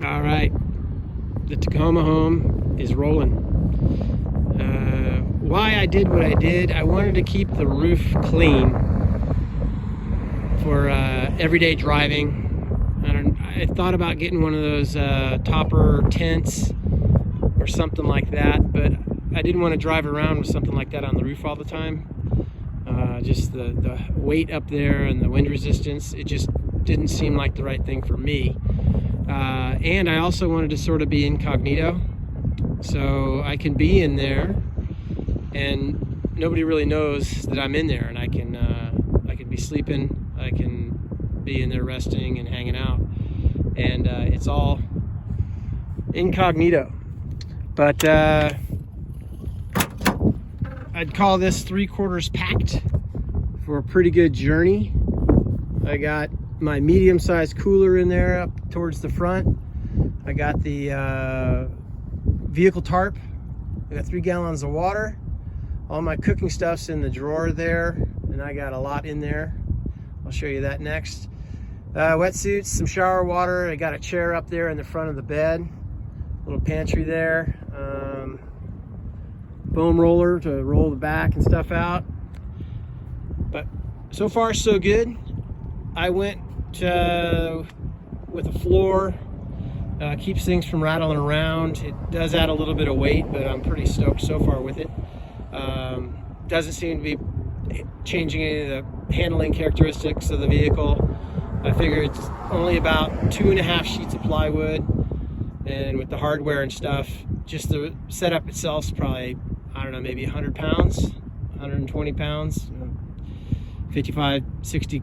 All right, the Tacoma Home is rolling. Why I did what I did, I wanted to keep the roof clean for everyday driving. I thought about getting one of those topper tents or something like that, but I didn't want to drive around with something like that on the roof all the time. Just the weight up there and the wind resistance, it just didn't seem like the right thing for me. And I also wanted to sort of be incognito, so I can be in there and nobody really knows that I'm in there, and I can be sleeping, I can be in there resting and hanging out, and it's all incognito. But I'd call this 3/4 packed for a pretty good journey. I got my medium-sized cooler in there up towards the front. I got the vehicle tarp. I got 3 gallons of water. All my cooking stuff's in the drawer there, and I got a lot in there. I'll show you that next. Wetsuits, some shower water. I got a chair up there in the front of the bed. Little pantry there. Foam roller to roll the back and stuff out. But so far so good. I went with a floor. Keeps things from rattling around. It does add a little bit of weight, but I'm pretty stoked so far with it. Doesn't seem to be changing any of the handling characteristics of the vehicle. I figure it's only about 2.5 sheets of plywood, and with the hardware and stuff, just the setup itself is probably, I don't know, maybe 100 pounds, 120 pounds, 55, 60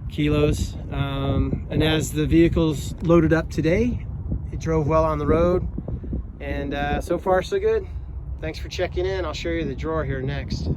kilos. And as the vehicle's loaded up today, it drove well on the road, and so far so good. Thanks for checking in. I'll show you the drawer here next.